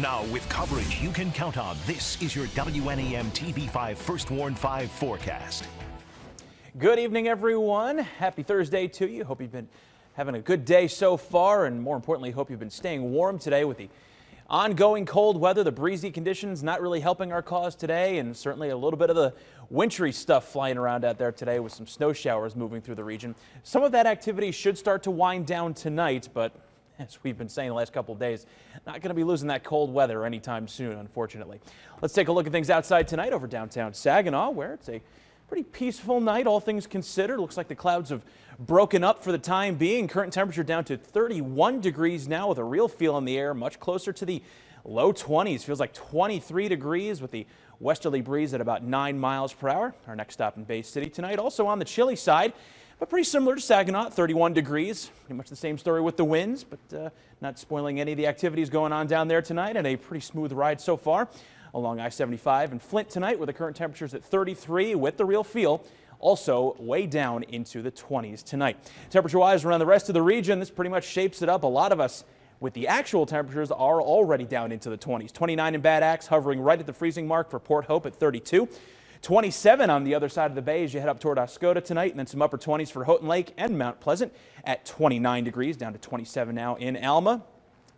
Now, with coverage you can count on, this is your WNEM-TV5 First Warn 5 forecast. Good evening, everyone. Happy Thursday to you. Hope you've been having a good day so far, and more importantly, hope you've been staying warm today with the ongoing cold weather. The breezy conditions not really helping our cause today, and certainly a little bit of the wintry stuff flying around out there today with some snow showers moving through the region. Some of that activity should start to wind down tonight, but as we've been saying the last couple of days, not going to be losing that cold weather anytime soon, unfortunately. Let's take a look at things outside tonight over downtown Saginaw, where it's a pretty peaceful night, all things considered. Looks like the clouds have broken up for the time being. Current temperature down to 31 degrees now with a real feel in the air, much closer to the low 20s. Feels like 23 degrees with the westerly breeze at about 9 miles per hour. Our next stop in Bay City tonight, also on the chilly side, but pretty similar to Saginaw, 31 degrees. Pretty much the same story with the winds, but not spoiling any of the activities going on down there tonight, and a pretty smooth ride so far along I-75 and Flint tonight, where the current temperatures at 33 with the real feel, also way down into the 20s tonight. Temperature-wise around the rest of the region, this pretty much shapes it up. A lot of us with the actual temperatures are already down into the 20s. 29 in Bad Axe, hovering right at the freezing mark for Port Hope at 32. 27 on the other side of the bay as you head up toward Oscoda tonight, and then some upper 20s for Houghton Lake and Mount Pleasant at 29 degrees, down to 27 now in Alma.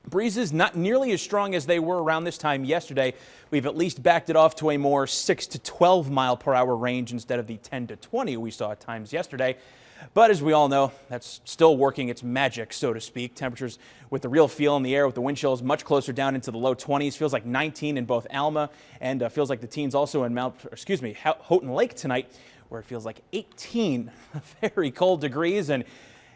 Breezes not nearly as strong as they were around this time yesterday. We've at least backed it off to a more 6 to 12 mile per hour range instead of the 10 to 20 we saw at times yesterday. But as we all know, that's still working its magic, so to speak. Temperatures with the real feel in the air with the wind chills much closer down into the low 20s. Feels like 19 in both Alma and feels like the teens also in Houghton Lake tonight, where it feels like 18 very cold degrees. And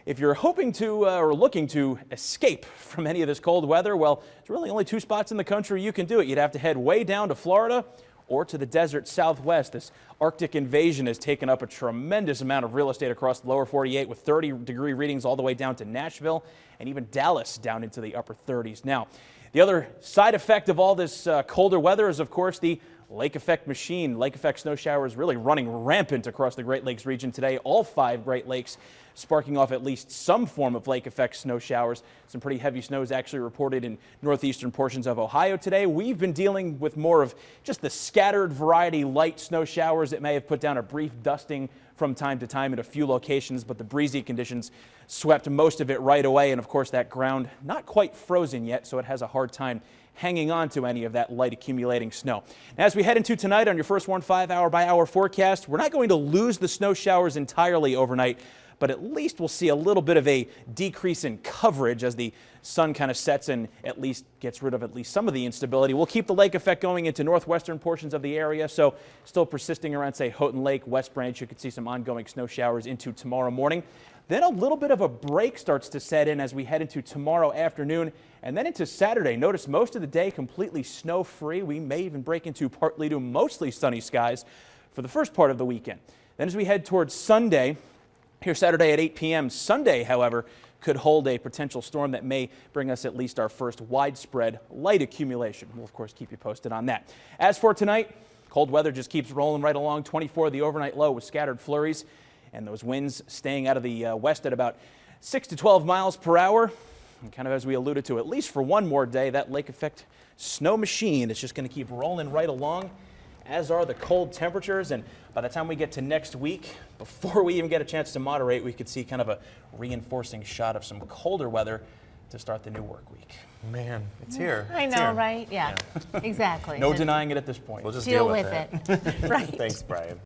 if you're hoping to or looking to escape from any of this cold weather, well, there's really only 2 spots in the country you can do it. You'd have to head way down to Florida or to the desert southwest. This Arctic invasion has taken up a tremendous amount of real estate across the lower 48 with 30-degree readings all the way down to Nashville and even Dallas down into the upper 30s. Now, the other side effect of all this colder weather is, of course, the lake effect machine. Lake effect snow showers really running rampant across the Great Lakes region today. All 5 Great Lakes sparking off at least some form of lake effect snow showers. Some pretty heavy snows actually reported in northeastern portions of Ohio today. We've been dealing with more of just the scattered variety light snow showers that may have put down a brief dusting from time to time at a few locations, but the breezy conditions swept most of it right away. And of course, that ground not quite frozen yet, so it has a hard time hanging on to any of that light accumulating snow. Now, as we head into tonight on your First Warn 5 hour-by-hour forecast, we're not going to lose the snow showers entirely overnight, but at least we'll see a little bit of a decrease in coverage as the sun kind of sets and at least gets rid of at least some of the instability. We'll keep the lake effect going into northwestern portions of the area, so still persisting around, say, Houghton Lake, West Branch. You could see some ongoing snow showers into tomorrow morning. Then a little bit of a break starts to set in as we head into tomorrow afternoon and then into Saturday. Notice most of the day completely snow-free. We may even break into partly to mostly sunny skies for the first part of the weekend. Then as we head towards Sunday, here Saturday at 8 p.m. Sunday, however, could hold a potential storm that may bring us at least our first widespread light accumulation. We'll, of course, keep you posted on that. As for tonight, cold weather just keeps rolling right along. 24 the overnight low with scattered flurries, and those winds staying out of the west at about 6 to 12 miles per hour. And kind of as we alluded to, at least for one more day, that lake effect snow machine is just going to keep rolling right along, as are the cold temperatures. And by the time we get to next week, before we even get a chance to moderate, we could see kind of a reinforcing shot of some colder weather to start the new work week. Man, it's here. I know, right? Yeah, exactly. No denying it at this point. We'll just Deal deal with it. Right. Thanks, Brian.